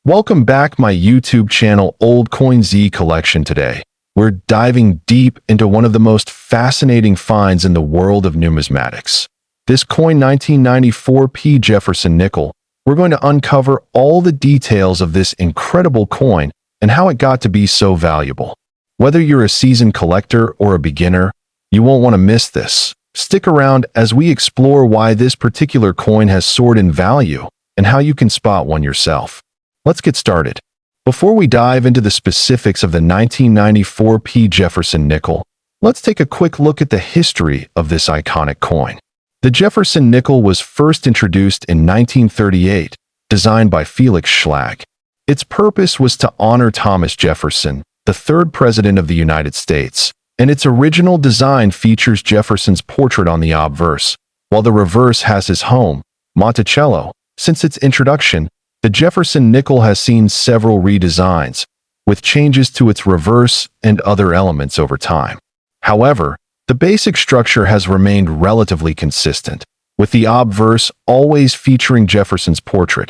Welcome back my YouTube channel Old Coin Z Collection. Today, we're diving deep into one of the most fascinating finds in the world of numismatics. This coin 1994 Jefferson nickel. We're going to uncover all the details of this incredible coin and how it got to be so valuable. Whether you're a seasoned collector or a beginner, you won't want to miss this. Stick around as we explore why this particular coin has soared in value and how you can spot one yourself. Let's get started. Before we dive into the specifics of the 1994 Jefferson nickel, let's take a quick look at the history of this iconic coin. The Jefferson nickel was first introduced in 1938, designed by Felix Schlag. Its purpose was to honor Thomas Jefferson, the third president of the United States, and its original design features Jefferson's portrait on the obverse, while the reverse has his home, Monticello. Since its introduction, the Jefferson nickel has seen several redesigns, with changes to its reverse and other elements over time. However, the basic structure has remained relatively consistent, with the obverse always featuring Jefferson's portrait.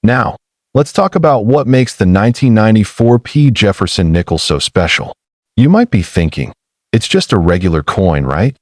Now, let's talk about what makes the 1994 Jefferson nickel so special. You might be thinking, it's just a regular coin, right?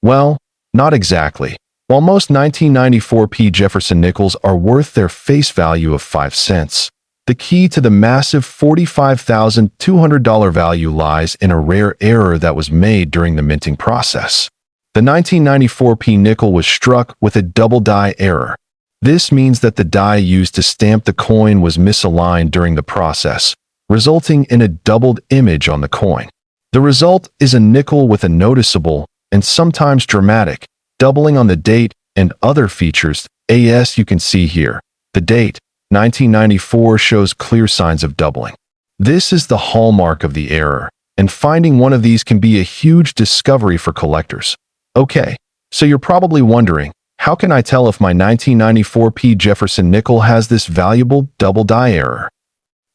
Well, not exactly. While most 1994 Jefferson nickels are worth their face value of 5 cents, the key to the massive $45,200 value lies in a rare error that was made during the minting process. The 1994 nickel was struck with a double die error. This means that the die used to stamp the coin was misaligned during the process, resulting in a doubled image on the coin. The result is a nickel with a noticeable, and sometimes dramatic, doubling on the date and other features. As you can see here, the date, 1994, shows clear signs of doubling. This is the hallmark of the error, and finding one of these can be a huge discovery for collectors. Okay, so you're probably wondering, how can I tell if my 1994 Jefferson nickel has this valuable double die error?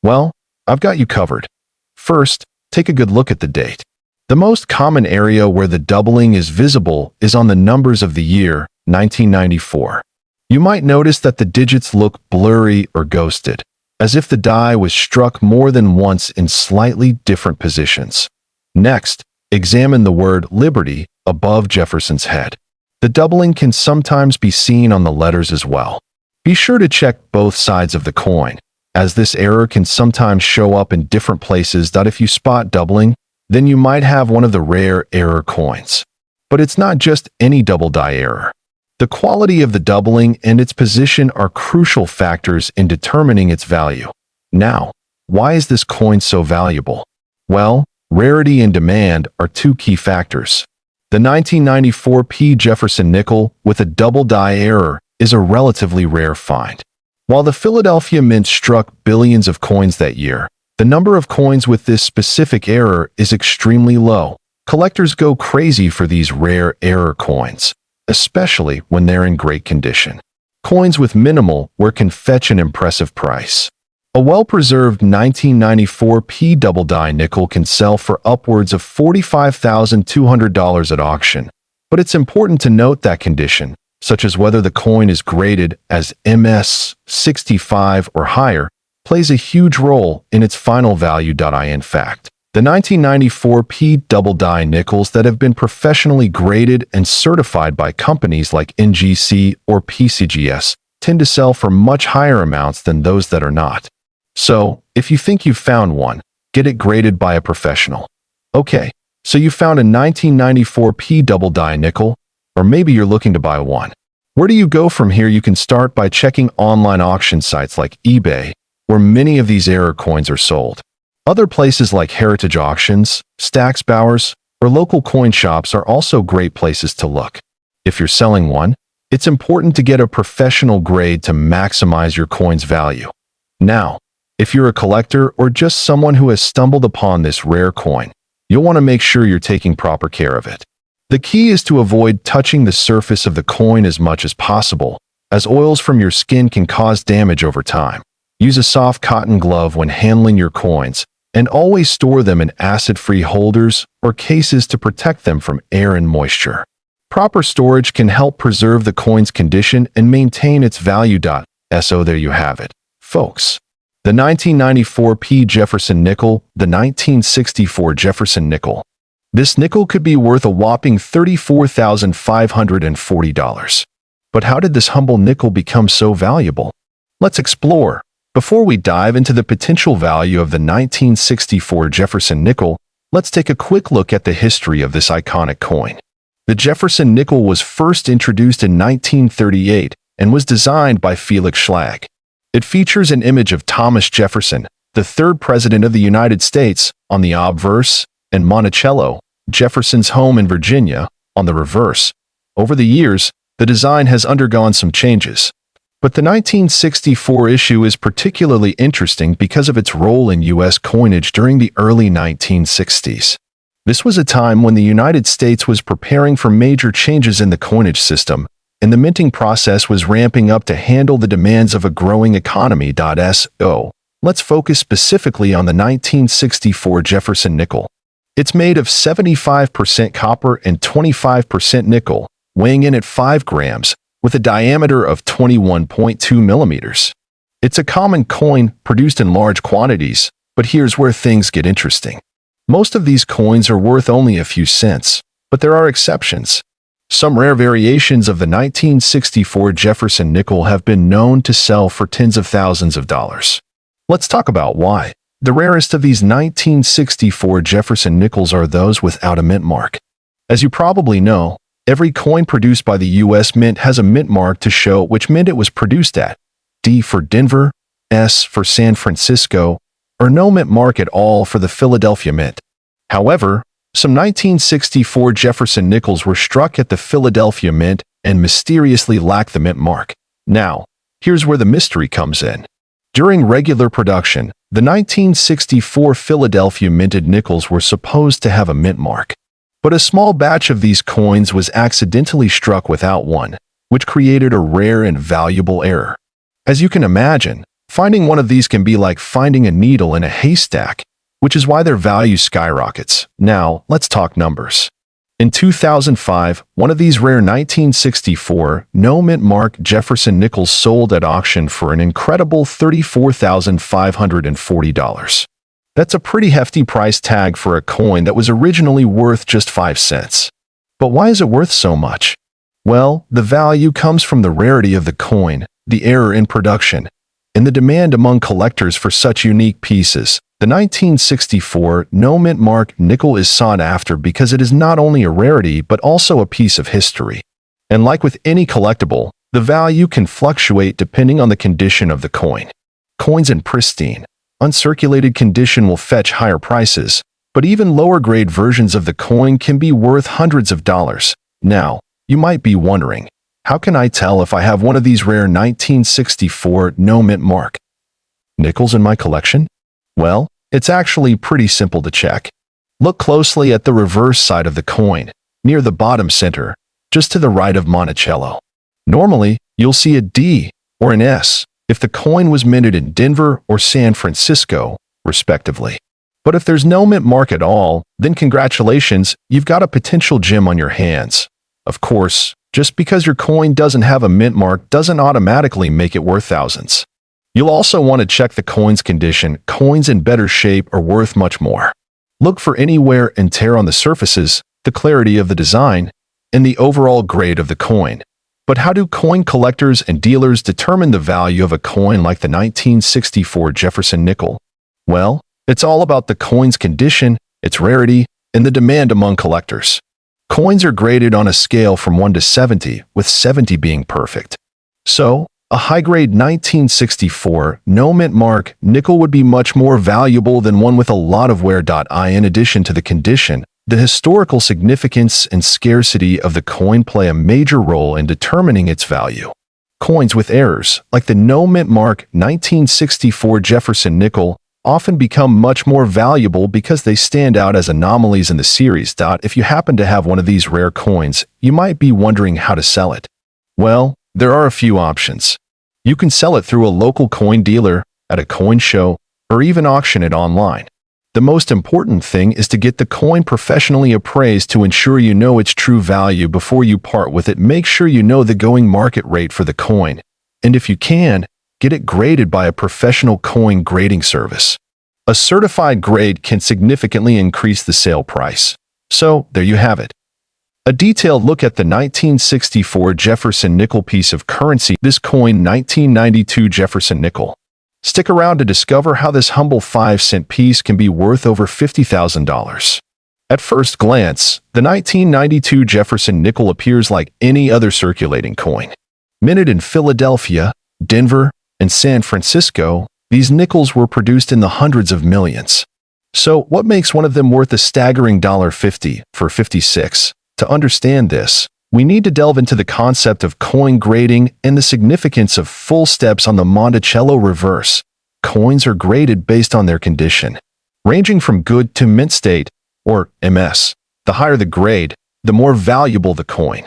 Well, I've got you covered. First, take a good look at the date. The most common area where the doubling is visible is on the numbers of the year, 1994. You might notice that the digits look blurry or ghosted, as if the die was struck more than once in slightly different positions. Next, examine the word Liberty above Jefferson's head. The doubling can sometimes be seen on the letters as well. Be sure to check both sides of the coin, as this error can sometimes show up in different places. If you spot doubling, then you might have one of the rare error coins. But it's not just any double die error. The quality of the doubling and its position are crucial factors in determining its value. Now, why is this coin so valuable? Well, rarity and demand are two key factors. The 1994 Jefferson nickel with a double die error is a relatively rare find. While the Philadelphia Mint struck billions of coins that year, the number of coins with this specific error is extremely low. Collectors go crazy for these rare error coins, especially when they're in great condition. Coins with minimal wear can fetch an impressive price. A well-preserved 1994 double die nickel can sell for upwards of $45,200 at auction, but it's important to note that condition, such as whether the coin is graded as MS 65 or higher, plays a huge role in its final value. In fact, the 1994 double die nickels that have been professionally graded and certified by companies like NGC or PCGS tend to sell for much higher amounts than those that are not. So, if you think you've found one, get it graded by a professional. Okay, so you found a 1994 double die nickel, or maybe you're looking to buy one. Where do you go from here? You can start by checking online auction sites like eBay, where many of these error coins are sold. Other places like Heritage Auctions, Stax Bowers, or local coin shops are also great places to look. If you're selling one, it's important to get a professional grade to maximize your coin's value. Now, if you're a collector or just someone who has stumbled upon this rare coin, you'll want to make sure you're taking proper care of it. The key is to avoid touching the surface of the coin as much as possible, as oils from your skin can cause damage over time. Use a soft cotton glove when handling your coins, and always store them in acid-free holders or cases to protect them from air and moisture. Proper storage can help preserve the coin's condition and maintain its value. So there you have it, folks. The 1994 P. Jefferson nickel, the 1964 Jefferson nickel. This nickel could be worth a whopping $34,540. But how did this humble nickel become so valuable? Let's explore. Before we dive into the potential value of the 1964 Jefferson nickel, let's take a quick look at the history of this iconic coin. The Jefferson nickel was first introduced in 1938 and was designed by Felix Schlag. It features an image of Thomas Jefferson, the third president of the United States, on the obverse, and Monticello, Jefferson's home in Virginia, on the reverse. Over the years, the design has undergone some changes. But the 1964 issue is particularly interesting because of its role in U.S. coinage during the early 1960s. This was a time when the United States was preparing for major changes in the coinage system, and the minting process was ramping up to handle the demands of a growing economy. So, let's focus specifically on the 1964 Jefferson nickel. It's made of 75% copper and 25% nickel, weighing in at 5 grams, with a diameter of 21.2 millimeters. It's a common coin produced in large quantities, but here's where things get interesting. Most of these coins are worth only a few cents, but there are exceptions. Some rare variations of the 1964 Jefferson nickel have been known to sell for tens of thousands of dollars. Let's talk about why. The rarest of these 1964 Jefferson nickels are those without a mint mark. As you probably know, every coin produced by the U.S. Mint has a mint mark to show which mint it was produced at. D for Denver, S for San Francisco, or no mint mark at all for the Philadelphia Mint. However, some 1964 Jefferson nickels were struck at the Philadelphia Mint and mysteriously lack the mint mark. Now, here's where the mystery comes in. During regular production, the 1964 Philadelphia minted nickels were supposed to have a mint mark. But a small batch of these coins was accidentally struck without one, which created a rare and valuable error. As you can imagine, finding one of these can be like finding a needle in a haystack, which is why their value skyrockets. Now, let's talk numbers. In 2005, one of these rare 1964 no mint mark Jefferson nickels sold at auction for an incredible $34,540. That's a pretty hefty price tag for a coin that was originally worth just 5 cents. But why is it worth so much? Well, the value comes from the rarity of the coin, the error in production, and the demand among collectors for such unique pieces. The 1964 no mint mark nickel is sought after because it is not only a rarity but also a piece of history. And like with any collectible, the value can fluctuate depending on the condition of the coin. Coins in pristine, uncirculated condition will fetch higher prices, but even lower-grade versions of the coin can be worth hundreds of dollars. Now, you might be wondering, how can I tell if I have one of these rare 1964 no mint mark nickels in my collection? Well, it's actually pretty simple to check. Look closely at the reverse side of the coin, near the bottom center, just to the right of Monticello. Normally, you'll see a D or an S if the coin was minted in Denver or San Francisco, respectively. But if there's no mint mark at all, then congratulations, you've got a potential gem on your hands. Of course, just because your coin doesn't have a mint mark doesn't automatically make it worth thousands. You'll also want to check the coin's condition. Coins in better shape are worth much more. Look for any wear and tear on the surfaces, the clarity of the design, and the overall grade of the coin. But how do coin collectors and dealers determine the value of a coin like the 1964 Jefferson nickel? Well, it's all about the coin's condition, its rarity, and the demand among collectors. Coins are graded on a scale from 1 to 70, with 70 being perfect. So, a high-grade 1964 no mint mark nickel would be much more valuable than one with a lot of wear. In addition to the condition, the historical significance and scarcity of the coin play a major role in determining its value. Coins with errors, like the no mint mark 1964 Jefferson nickel, often become much more valuable because they stand out as anomalies in the series. If you happen to have one of these rare coins, you might be wondering how to sell it. Well, there are a few options. You can sell it through a local coin dealer, at a coin show, or even auction it online. The most important thing is to get the coin professionally appraised to ensure you know its true value before you part with it. Make sure you know the going market rate for the coin. And if you can, get it graded by a professional coin grading service. A certified grade can significantly increase the sale price. So, there you have it. A detailed look at the 1964 Jefferson nickel piece of currency, this coin 1992 Jefferson nickel. Stick around to discover how this humble 5-cent piece can be worth over $50,000. At first glance, the 1992 Jefferson nickel appears like any other circulating coin. Minted in Philadelphia, Denver, and San Francisco, these nickels were produced in the hundreds of millions. So, what makes one of them worth a staggering $50 for 56? To understand this, we need to delve into the concept of coin grading and the significance of full steps on the Monticello reverse. Coins are graded based on their condition, ranging from good to mint state, or MS. The higher the grade, the more valuable the coin.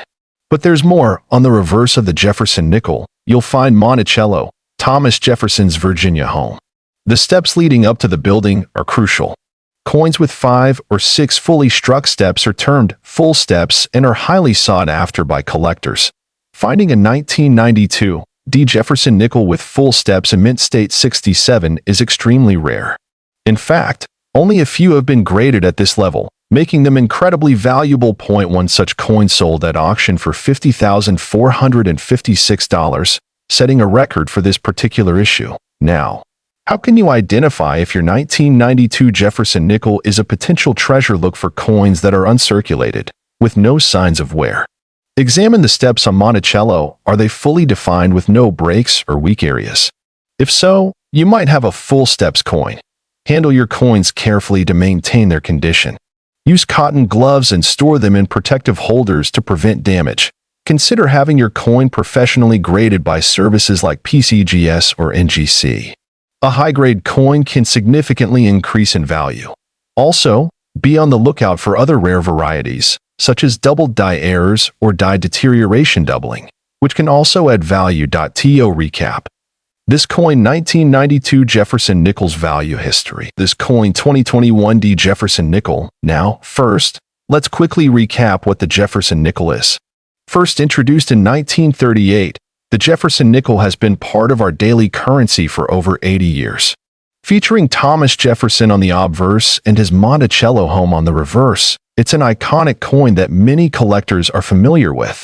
But there's more. On the reverse of the Jefferson nickel, you'll find Monticello, Thomas Jefferson's Virginia home. The steps leading up to the building are crucial. Coins with 5 or 6 fully struck steps are termed full steps and are highly sought after by collectors. Finding a 1992 D. Jefferson nickel with full steps in mint state 67 is extremely rare. In fact, only a few have been graded at this level, making them incredibly valuable. One such coin sold at auction for $50,456, setting a record for this particular issue. Now, how can you identify if your 1992 Jefferson nickel is a potential treasure? Look for coins that are uncirculated, with no signs of wear. Examine the steps on Monticello. Are they fully defined with no breaks or weak areas? If so, you might have a full steps coin. Handle your coins carefully to maintain their condition. Use cotton gloves and store them in protective holders to prevent damage. Consider having your coin professionally graded by services like PCGS or NGC. A high-grade coin can significantly increase in value. Also, be on the lookout for other rare varieties, such as double die errors or die deterioration doubling, which can also add value. To recap, this coin 1992 Jefferson Nickels value history. This coin 2021 D. Jefferson nickel. Now, first, let's quickly recap what the Jefferson nickel is. First introduced in 1938, the Jefferson nickel has been part of our daily currency for over 80 years. Featuring Thomas Jefferson on the obverse and his Monticello home on the reverse, it's an iconic coin that many collectors are familiar with.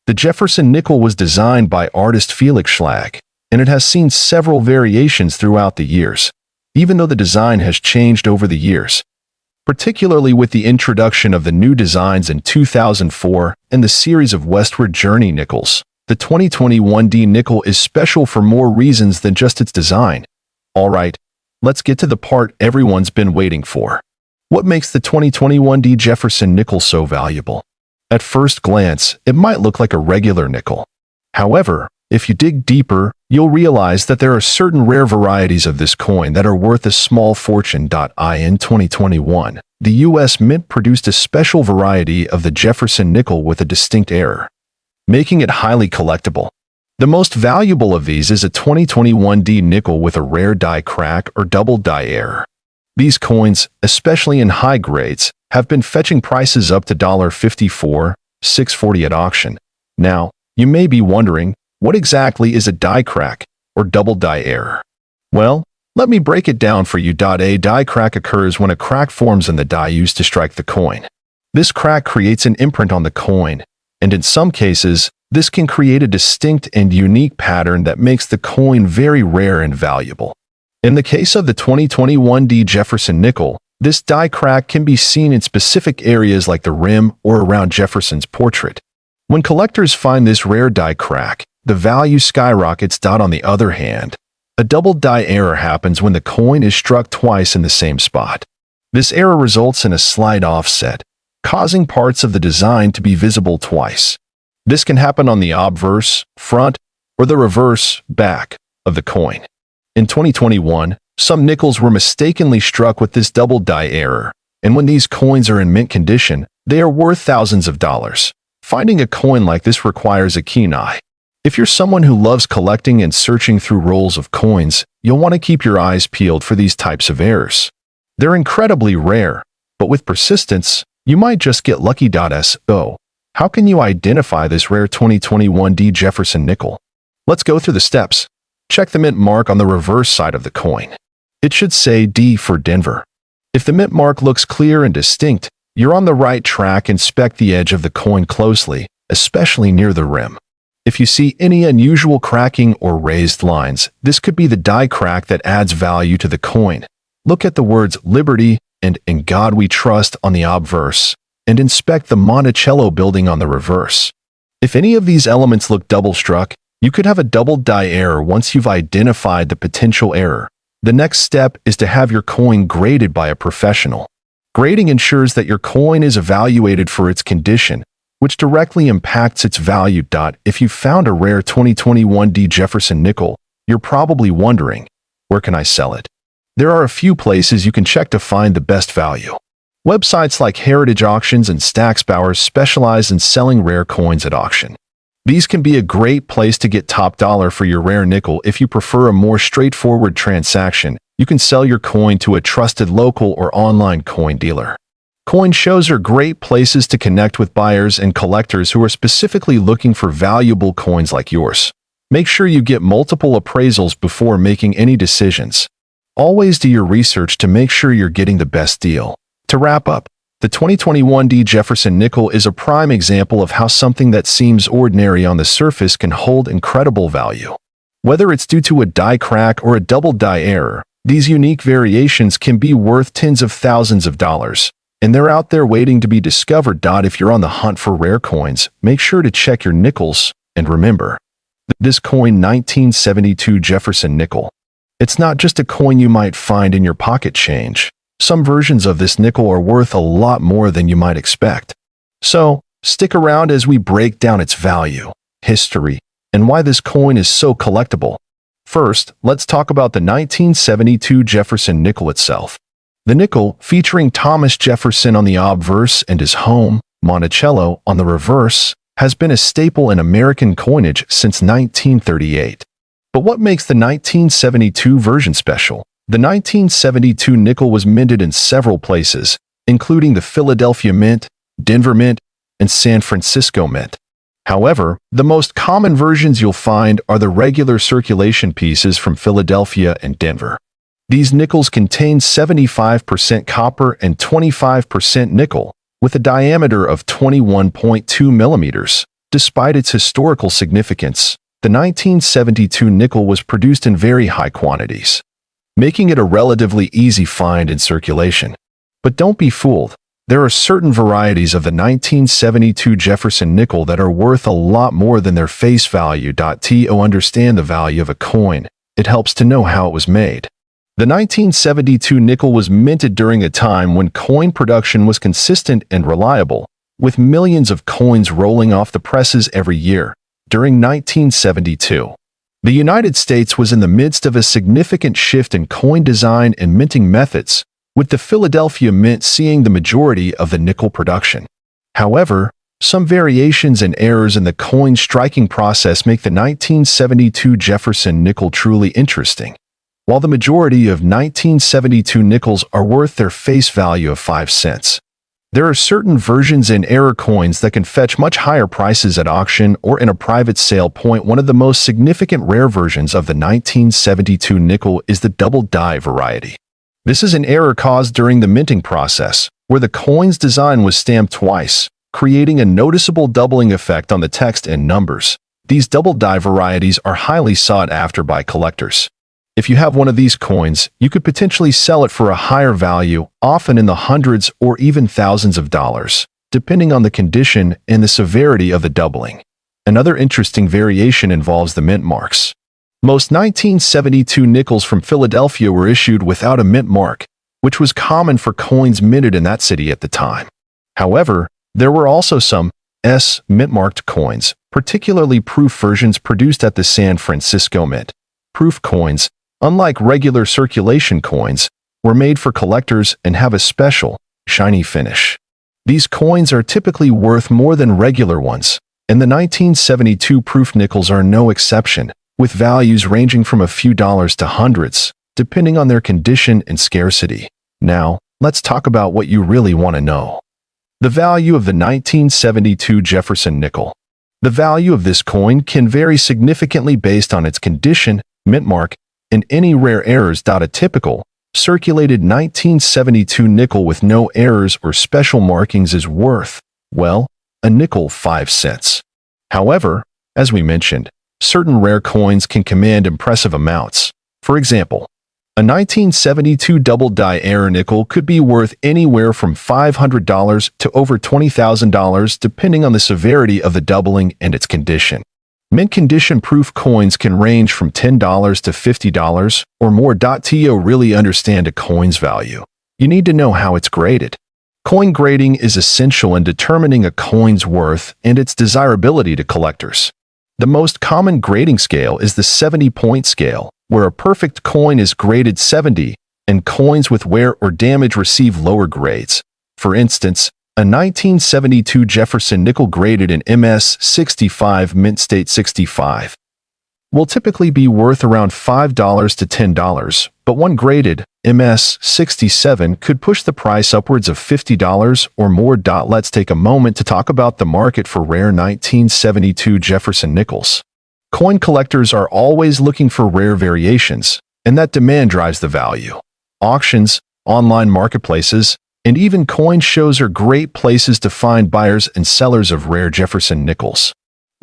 The Jefferson nickel was designed by artist Felix Schlag, and it has seen several variations throughout the years, even though the design has changed over the years. Particularly with the introduction of the new designs in 2004 and the series of Westward Journey nickels. The 2021 D nickel is special for more reasons than just its design. Alright, let's get to the part everyone's been waiting for. What makes the 2021 D Jefferson nickel so valuable? At first glance, it might look like a regular nickel. However, if you dig deeper, you'll realize that there are certain rare varieties of this coin that are worth a small fortune. In 2021, the U.S. Mint produced a special variety of the Jefferson nickel with a distinct error, making it highly collectible. The most valuable of these is a 2021 D nickel with a rare die crack or double die error. These coins, especially in high grades, have been fetching prices up to $54, $640 at auction. Now, you may be wondering, what exactly is a die crack or double die error? Well, let me break it down for you. A die crack occurs when a crack forms in the die used to strike the coin. This crack creates an imprint on the coin, and in some cases, this can create a distinct and unique pattern that makes the coin very rare and valuable. In the case of the 2021 D Jefferson nickel, this die crack can be seen in specific areas like the rim or around Jefferson's portrait. When collectors find this rare die crack, the value skyrockets. On the other hand, a double die error happens when the coin is struck twice in the same spot. This error results in a slight offset, causing parts of the design to be visible twice. This can happen on the obverse, front, or the reverse, back, of the coin. In 2021, some nickels were mistakenly struck with this double die error, and when these coins are in mint condition, they are worth thousands of dollars. Finding a coin like this requires a keen eye. If you're someone who loves collecting and searching through rolls of coins, you'll want to keep your eyes peeled for these types of errors. They're incredibly rare, but with persistence, you might just get lucky. So, how can you identify this rare 2021 D Jefferson nickel? Let's go through the steps. check the mint mark on the reverse side of the coin. It should say D for Denver. If the mint mark looks clear and distinct, you're on the right track. Inspect the edge of the coin closely, especially near the rim. If you see any unusual cracking or raised lines, this could be the die crack that adds value to the coin. Look at the words Liberty and In God We Trust on the obverse, and inspect the Monticello building on the reverse. If any of these elements look double-struck, you could have a double die error. Once you've identified the potential error, the next step is to have your coin graded by a professional. Grading ensures that your coin is evaluated for its condition, which directly impacts its value. If you found a rare 2021 D Jefferson nickel, you're probably wondering, where can I sell it? There are a few places you can check to find the best value. Websites like Heritage Auctions and Stacksbauer specialize in selling rare coins at auction. These can be a great place to get top dollar for your rare nickel. If you prefer a more straightforward transaction, you can sell your coin to a trusted local or online coin dealer. Coin shows are great places to connect with buyers and collectors who are specifically looking for valuable coins like yours. Make sure you get multiple appraisals before making any decisions. Always do your research to make sure you're getting the best deal. To wrap up, the 2021 D Jefferson nickel is a prime example of how something that seems ordinary on the surface can hold incredible value. Whether it's due to a die crack or a double die error, these unique variations can be worth tens of thousands of dollars, and they're out there waiting to be discovered. If you're on the hunt for rare coins, make sure to check your nickels, and remember, this coin 1972 Jefferson nickel. It's not just a coin you might find in your pocket change. Some versions of this nickel are worth a lot more than you might expect. So, stick around as we break down its value, history, and why this coin is so collectible. First, let's talk about the 1972 Jefferson nickel itself. The nickel, featuring Thomas Jefferson on the obverse and his home, Monticello, on the reverse, has been a staple in American coinage since 1938. But what makes the 1972 version special? The 1972 nickel was minted in several places, including the Philadelphia Mint, Denver Mint, and San Francisco Mint. However, the most common versions you'll find are the regular circulation pieces from Philadelphia and Denver. These nickels contain 75% copper and 25% nickel, with a diameter of 21.2 millimeters. Despite its historical significance, the 1972 nickel was produced in very high quantities, making it a relatively easy find in circulation. But don't be fooled. There are certain varieties of the 1972 Jefferson nickel that are worth a lot more than their face value. To understand the value of a coin, it helps to know how it was made. The 1972 nickel was minted during a time when coin production was consistent and reliable, with millions of coins rolling off the presses every year. During 1972, the United States was in the midst of a significant shift in coin design and minting methods, with the Philadelphia Mint seeing the majority of the nickel production. However, some variations and errors in the coin striking process make the 1972 Jefferson nickel truly interesting. While the majority of 1972 nickels are worth their face value of 5 cents, there are certain versions and error coins that can fetch much higher prices at auction or in a private sale. One of the most significant rare versions of the 1972 nickel is the double die variety. This is an error caused during the minting process, where the coin's design was stamped twice, creating a noticeable doubling effect on the text and numbers. These double die varieties are highly sought after by collectors. If you have one of these coins, you could potentially sell it for a higher value, often in the hundreds or even thousands of dollars, depending on the condition and the severity of the doubling. Another interesting variation involves the mint marks. Most 1972 nickels from Philadelphia were issued without a mint mark, which was common for coins minted in that city at the time. However, there were also some mint-marked coins, particularly proof versions produced at the San Francisco Mint. Proof coins, unlike regular circulation coins, were made for collectors and have a special, shiny finish. These coins are typically worth more than regular ones, and the 1972 proof nickels are no exception, with values ranging from a few dollars to hundreds, depending on their condition and scarcity. Now, let's talk about what you really want to know. The value of the 1972 Jefferson nickel. The value of this coin can vary significantly based on its condition, mint mark, and any rare errors. A typical, circulated 1972 nickel with no errors or special markings is worth, well, a nickel 5 cents. However, as we mentioned, certain rare coins can command impressive amounts. For example, a 1972 double-die error nickel could be worth anywhere from $500 to over $20,000 depending on the severity of the doubling and its condition. Mint condition proof coins can range from $10 to $50 or more. To really understand a coin's value, you need to know how it's graded. Coin grading is essential in determining a coin's worth and its desirability to collectors. The most common grading scale is the 70-point scale, where a perfect coin is graded 70, and coins with wear or damage receive lower grades. For instance, a 1972 Jefferson nickel graded in MS 65 mint state 65 will typically be worth around $5 to $10, but one graded MS 67 could push the price upwards of $50 or more. Let's take a moment to talk about the market for rare 1972 Jefferson nickels. Coin collectors are always looking for rare variations, and that demand drives the value. Auctions, online marketplaces, and even coin shows are great places to find buyers and sellers of rare Jefferson nickels.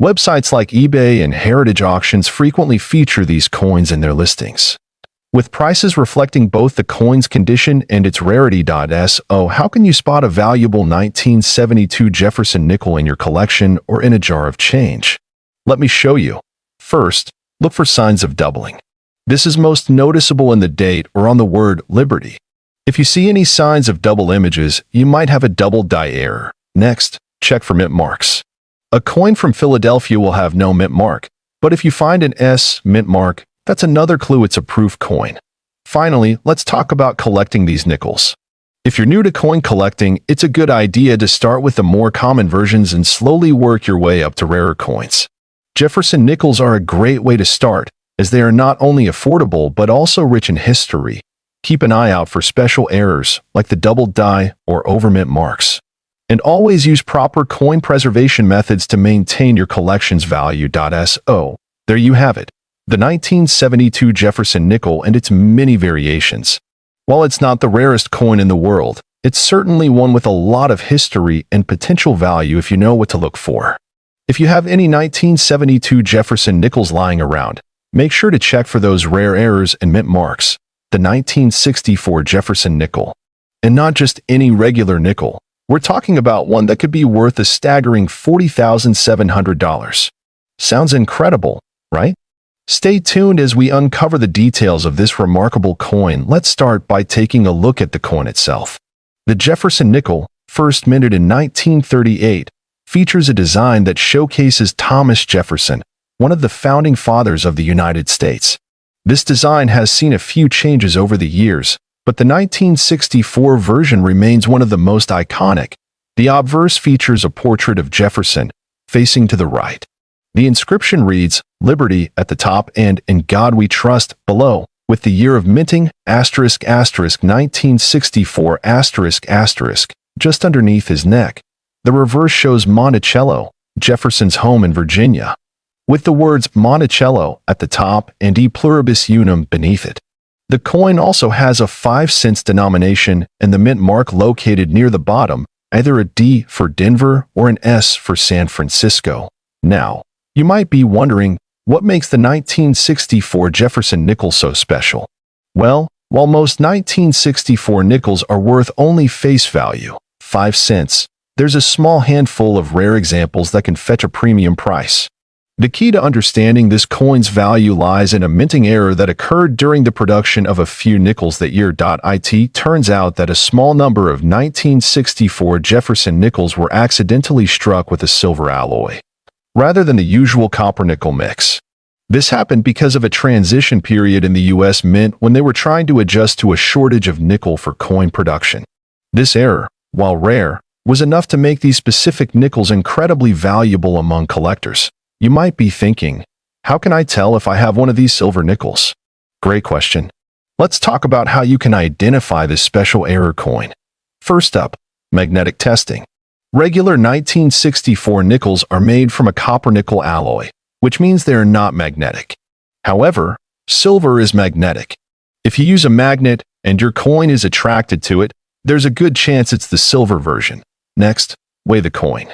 Websites like eBay and Heritage Auctions frequently feature these coins in their listings, with prices reflecting both the coin's condition and its rarity. So, how can you spot a valuable 1972 Jefferson nickel in your collection or in a jar of change? Let me show you. First, look for signs of doubling. This is most noticeable in the date or on the word Liberty. If you see any signs of double images, you might have a double die error. Next, check for mint marks. A coin from Philadelphia will have no mint mark, but if you find an S mint mark, that's another clue it's a proof coin. Finally, let's talk about collecting these nickels. If you're new to coin collecting, it's a good idea to start with the more common versions and slowly work your way up to rarer coins. Jefferson nickels are a great way to start, as they are not only affordable but also rich in history. Keep an eye out for special errors, like the double die or overmint marks. And always use proper coin preservation methods to maintain your collection's value. So, there you have it, the 1972 Jefferson nickel and its many variations. While it's not the rarest coin in the world, it's certainly one with a lot of history and potential value if you know what to look for. If you have any 1972 Jefferson nickels lying around, make sure to check for those rare errors and mint marks. The 1964 Jefferson nickel. And not just any regular nickel. We're talking about one that could be worth a staggering $40,700. Sounds incredible, right? Stay tuned as we uncover the details of this remarkable coin. Let's start by taking a look at the coin itself. The Jefferson nickel, first minted in 1938, features a design that showcases Thomas Jefferson, one of the founding fathers of the United States. This design has seen a few changes over the years, but the 1964 version remains one of the most iconic. The obverse features a portrait of Jefferson, facing to the right. The inscription reads, Liberty at the top and In God We Trust below, with the year of minting, **1964**, just underneath his neck. The reverse shows Monticello, Jefferson's home in Virginia, with the words Monticello at the top and E Pluribus Unum beneath it. The coin also has a 5-cent denomination and the mint mark located near the bottom, either a D for Denver or an S for San Francisco. Now, you might be wondering, what makes the 1964 Jefferson nickel so special? Well, while most 1964 nickels are worth only face value, 5 cents, there's a small handful of rare examples that can fetch a premium price. The key to understanding this coin's value lies in a minting error that occurred during the production of a few nickels that year. It turns out that a small number of 1964 Jefferson nickels were accidentally struck with a silver alloy, rather than the usual copper-nickel mix. This happened because of a transition period in the U.S. Mint when they were trying to adjust to a shortage of nickel for coin production. This error, while rare, was enough to make these specific nickels incredibly valuable among collectors. You might be thinking, how can I tell if I have one of these silver nickels? Great question. Let's talk about how you can identify this special error coin. First up, magnetic testing. Regular 1964 nickels are made from a copper-nickel alloy, which means they are not magnetic. However, Silver is magnetic. If you use a magnet and your coin is attracted to it, there's a good chance it's the silver version. Next, weigh the coin.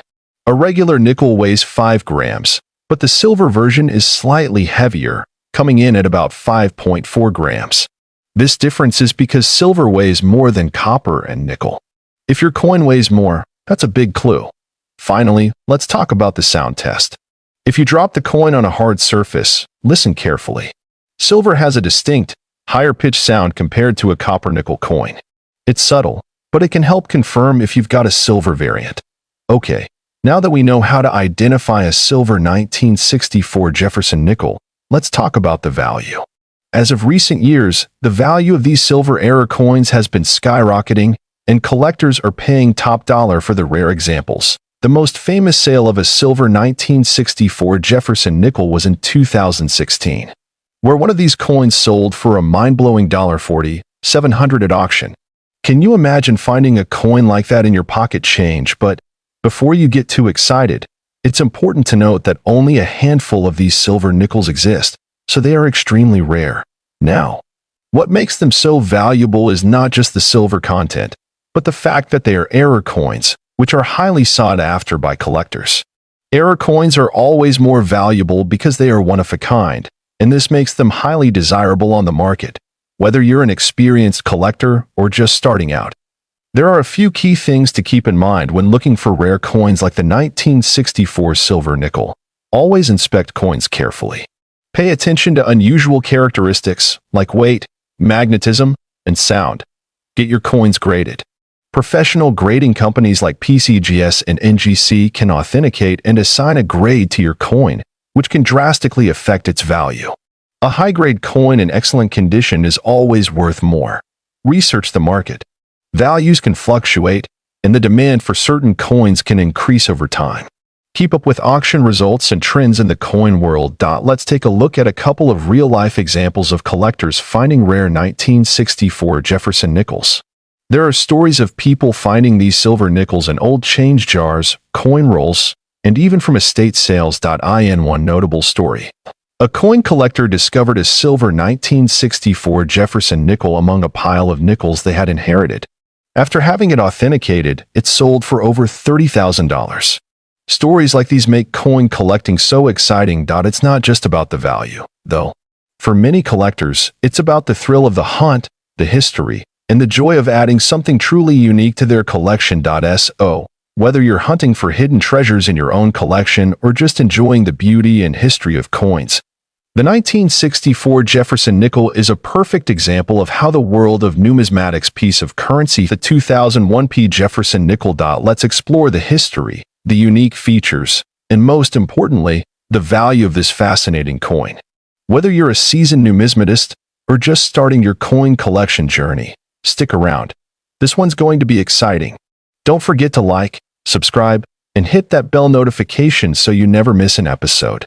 A regular nickel weighs 5 grams, but the silver version is slightly heavier, coming in at about 5.4 grams. This difference is because silver weighs more than copper and nickel. If your coin weighs more, that's a big clue. Finally, let's talk about the sound test. If you drop the coin on a hard surface, listen carefully. Silver has a distinct, higher-pitched sound compared to a copper-nickel coin. It's subtle, but it can help confirm if you've got a silver variant. Okay, now that we know how to identify a silver 1964 Jefferson nickel, let's talk about the value. As of recent years, the value of these silver-era coins has been skyrocketing, and collectors are paying top dollar for the rare examples. The most famous sale of a silver 1964 Jefferson nickel was in 2016, where one of these coins sold for a mind-blowing $40,700 at auction. Can you imagine finding a coin like that in your pocket change? But before you get too excited, it's important to note that only a handful of these silver nickels exist, so they are extremely rare. Now, what makes them so valuable is not just the silver content, but the fact that they are era coins, which are highly sought after by collectors. Era coins are always more valuable because they are one of a kind, and this makes them highly desirable on the market, whether you're an experienced collector or just starting out. There are a few key things to keep in mind when looking for rare coins like the 1964 silver nickel. Always inspect coins carefully. Pay attention to unusual characteristics like weight, magnetism, and sound. Get your coins graded. Professional grading companies like PCGS and NGC can authenticate and assign a grade to your coin, which can drastically affect its value. A high-grade coin in excellent condition is always worth more. Research the market. Values can fluctuate, and the demand for certain coins can increase over time. Keep up with auction results and trends in the coin world. Let's take a look at a couple of real-life examples of collectors finding rare 1964 Jefferson nickels. There are stories of people finding these silver nickels in old change jars, coin rolls, and even from estate sales. In one notable story, a coin collector discovered a silver 1964 Jefferson nickel among a pile of nickels they had inherited. After having it authenticated, it sold for over $30,000. Stories like these make coin collecting so exciting. It's not just about the value, though. For many collectors, it's about the thrill of the hunt, the history, and the joy of adding something truly unique to their collection. So, whether you're hunting for hidden treasures in your own collection or just enjoying the beauty and history of coins, the 1964 Jefferson nickel is a perfect example of how the world of numismatics piece of currency. The 2001 Jefferson nickel. Let's explore the history, the unique features, and most importantly, the value of this fascinating coin. Whether you're a seasoned numismatist or just starting your coin collection journey, stick around. This one's going to be exciting. Don't forget to like, subscribe, and hit that bell notification so you never miss an episode.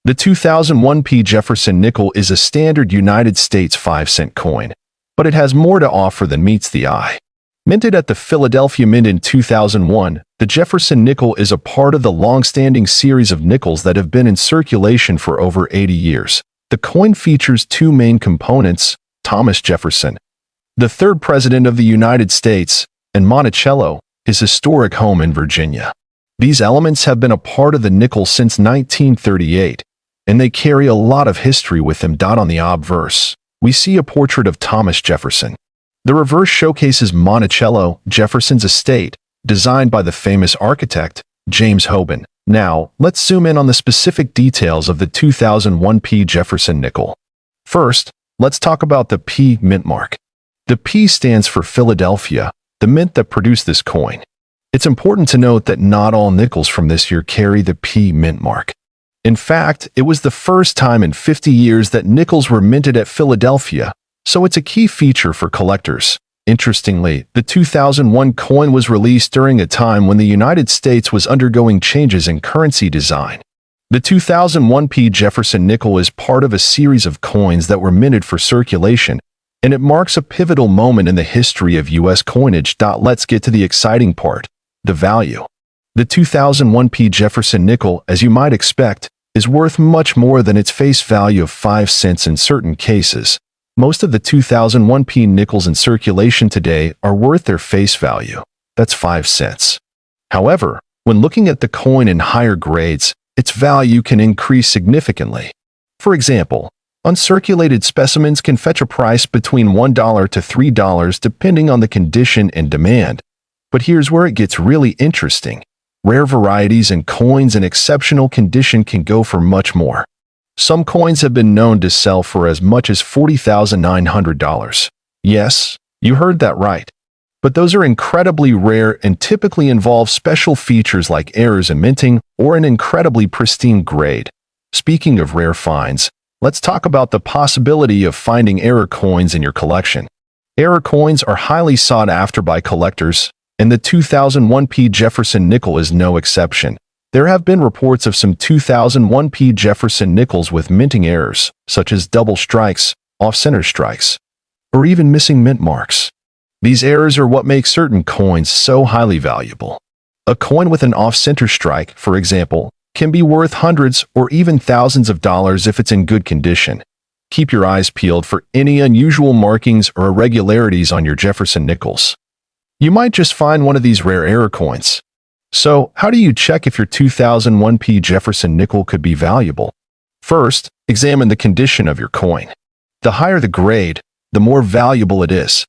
The 2001 Jefferson nickel is a standard United States 5-cent coin, but it has more to offer than meets the eye. Minted at the Philadelphia Mint in 2001, the Jefferson nickel is a part of the long-standing series of nickels that have been in circulation for over 80 years. The coin features two main components: Thomas Jefferson, the third president of the United States, and Monticello, his historic home in Virginia. These elements have been a part of the nickel since 1938, and they carry a lot of history with them. On the obverse, we see a portrait of Thomas Jefferson. The reverse showcases Monticello, Jefferson's estate, designed by the famous architect, James Hoban. Now, let's zoom in on the specific details of the 2001 Jefferson nickel. First, let's talk about the P mint mark. The P stands for Philadelphia, the mint that produced this coin. It's important to note that not all nickels from this year carry the P mint mark. In fact, it was the first time in 50 years that nickels were minted at Philadelphia, so it's a key feature for collectors. Interestingly, the 2001 coin was released during a time when the United States was undergoing changes in currency design. The 2001 Jefferson nickel is part of a series of coins that were minted for circulation, and it marks a pivotal moment in the history of U.S. coinage. Let's get to the exciting part, the value. The 2001 Jefferson nickel, as you might expect, is worth much more than its face value of 5 cents in certain cases. Most of the 2001p nickels in circulation today are worth their face value. That's 5 cents. However, when looking at the coin in higher grades, its value can increase significantly. For example, uncirculated specimens can fetch a price between $1 to $3 depending on the condition and demand. But here's where it gets really interesting. Rare varieties and coins in exceptional condition can go for much more. Some coins have been known to sell for as much as $40,900. Yes, you heard that right. But those are incredibly rare and typically involve special features like errors in minting or an incredibly pristine grade. Speaking of rare finds, let's talk about the possibility of finding error coins in your collection. Error coins are highly sought after by collectors, and the 2001p Jefferson nickel is no exception. There have been reports of some 2001p Jefferson nickels with minting errors, such as double strikes, off-center strikes, or even missing mint marks. These errors are what make certain coins so highly valuable. A coin with an off-center strike, for example, can be worth hundreds or even thousands of dollars if it's in good condition. Keep your eyes peeled for any unusual markings or irregularities on your Jefferson nickels. You might just find one of these rare error coins. So, how do you check if your 2001p Jefferson nickel could be valuable? First, examine the condition of your coin. The higher the grade, the more valuable it is.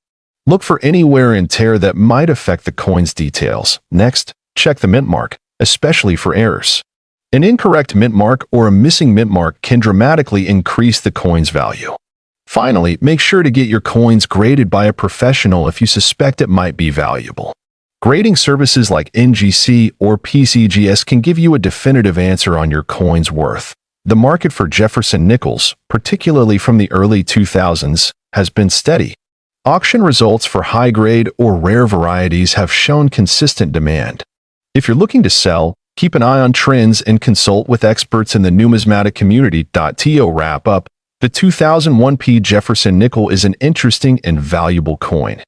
Look for any wear and tear that might affect the coin's details. Next, check the mint mark, especially for errors. An incorrect mint mark or a missing mint mark can dramatically increase the coin's value. Finally, make sure to get your coins graded by a professional if you suspect it might be valuable. Grading services like NGC or PCGS can give you a definitive answer on your coin's worth. The market for Jefferson nickels, particularly from the early 2000s, has been steady. Auction results for high-grade or rare varieties have shown consistent demand. If you're looking to sell, keep an eye on trends and consult with experts in the numismatic community. To wrap up, the 2001p Jefferson nickel is an interesting and valuable coin.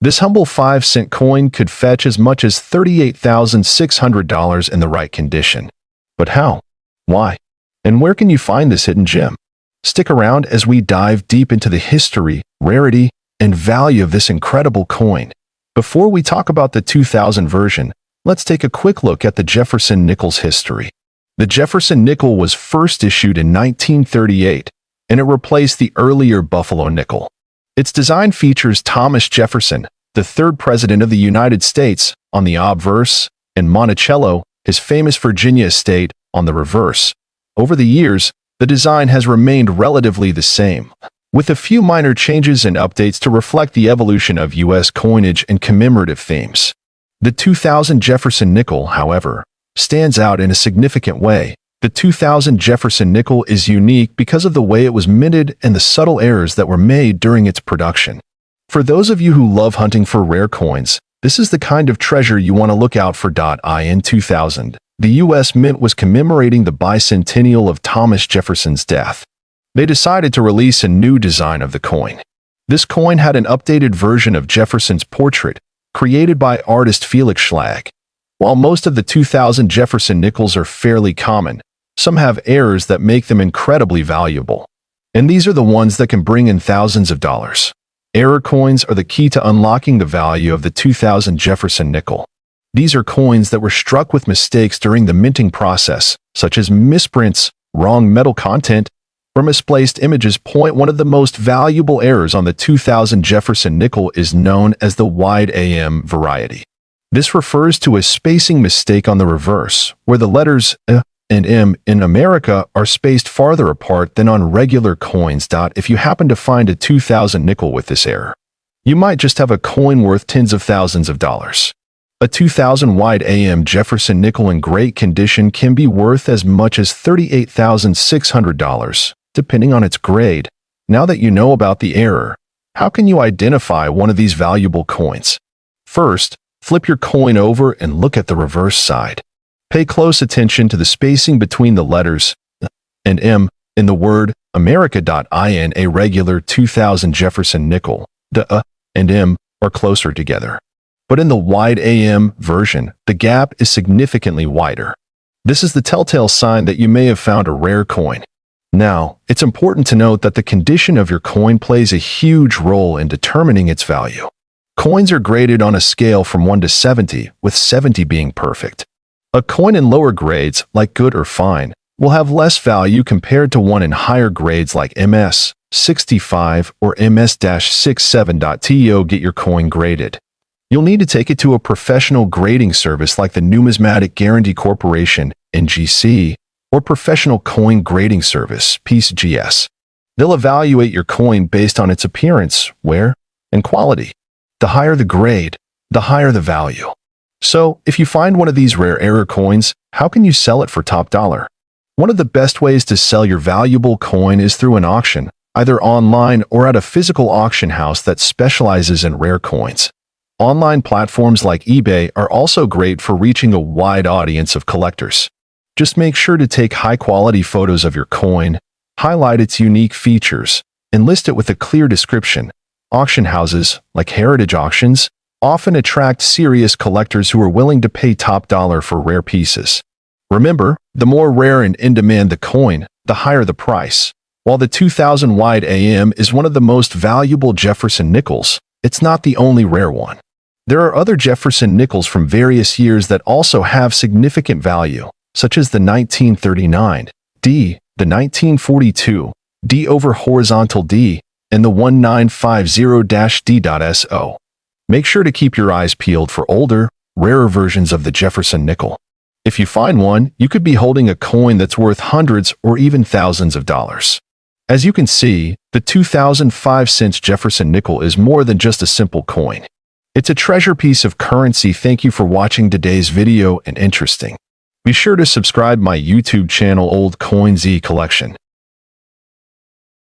This humble 5-cent coin could fetch as much as $38,600 in the right condition. But how? Why? And where can you find this hidden gem? Stick around as we dive deep into the history, rarity, and value of this incredible coin. Before we talk about the 2000 version, let's take a quick look at the Jefferson nickel's history. The Jefferson nickel was first issued in 1938, and it replaced the earlier Buffalo nickel. Its design features Thomas Jefferson, the third president of the United States, on the obverse, and Monticello, his famous Virginia estate, on the reverse. Over the years, the design has remained relatively the same, with a few minor changes and updates to reflect the evolution of U.S. coinage and commemorative themes. The 2000 Jefferson nickel, however, stands out in a significant way. The 2000 Jefferson nickel is unique because of the way it was minted and the subtle errors that were made during its production. For those of you who love hunting for rare coins, this is the kind of treasure you want to look out for. In 2000, the U.S. Mint was commemorating the bicentennial of Thomas Jefferson's death. They decided to release a new design of the coin. This coin had an updated version of Jefferson's portrait, created by artist Felix Schlag. While most of the 2000 Jefferson nickels are fairly common, some have errors that make them incredibly valuable. And these are the ones that can bring in thousands of dollars. Error coins are the key to unlocking the value of the 2000 Jefferson nickel. These are coins that were struck with mistakes during the minting process, such as misprints, wrong metal content, or misplaced images. One of the most valuable errors on the 2000 Jefferson nickel is known as the wide AM variety. This refers to a spacing mistake on the reverse, where the letters and M in America are spaced farther apart than on regular coins. If you happen to find a 2000 nickel with this error, you might just have a coin worth tens of thousands of dollars. A 2000 wide AM Jefferson nickel in great condition can be worth as much as $38,600, depending on its grade. Now that you know about the error, how can you identify one of these valuable coins? First, flip your coin over and look at the reverse side. Pay close attention to the spacing between the letters and M in the word America. In a regular 2000 Jefferson nickel, the and M are closer together. But in the wide AM version, the gap is significantly wider. This is the telltale sign that you may have found a rare coin. Now, it's important to note that the condition of your coin plays a huge role in determining its value. Coins are graded on a scale from 1 to 70, with 70 being perfect. A coin in lower grades, like good or fine, will have less value compared to one in higher grades like MS 65 or MS-67.to get your coin graded. You'll need to take it to a professional grading service like the Numismatic Guarantee Corporation, NGC, or Professional Coin Grading Service, PCGS. They'll evaluate your coin based on its appearance, wear, and quality. The higher the grade, the higher the value. So, if you find one of these rare error coins, how can you sell it for top dollar? One of the best ways to sell your valuable coin is through an auction, either online or at a physical auction house that specializes in rare coins. Online platforms like eBay are also great for reaching a wide audience of collectors. Just make sure to take high-quality photos of your coin, highlight its unique features, and list it with a clear description. Auction houses, like heritage auctions, often attract serious collectors who are willing to pay top dollar for rare pieces. Remember, the more rare and in-demand the coin, the higher the price. While the 2000 wide AM is one of the most valuable Jefferson Nickels, it's not the only rare one. There are other Jefferson Nickels from various years that also have significant value, such as the 1939 D, the 1942 D over horizontal D, and the 1950-D.SO. Make sure to keep your eyes peeled for older, rarer versions of the Jefferson nickel. If you find one, you could be holding a coin that's worth hundreds or even thousands of dollars. As you can see, the 2005-cent Jefferson nickel is more than just a simple coin. It's a treasure piece of currency. Thank you for watching today's video and interesting. Be sure to subscribe my YouTube channel Old COIN ZEE Collection.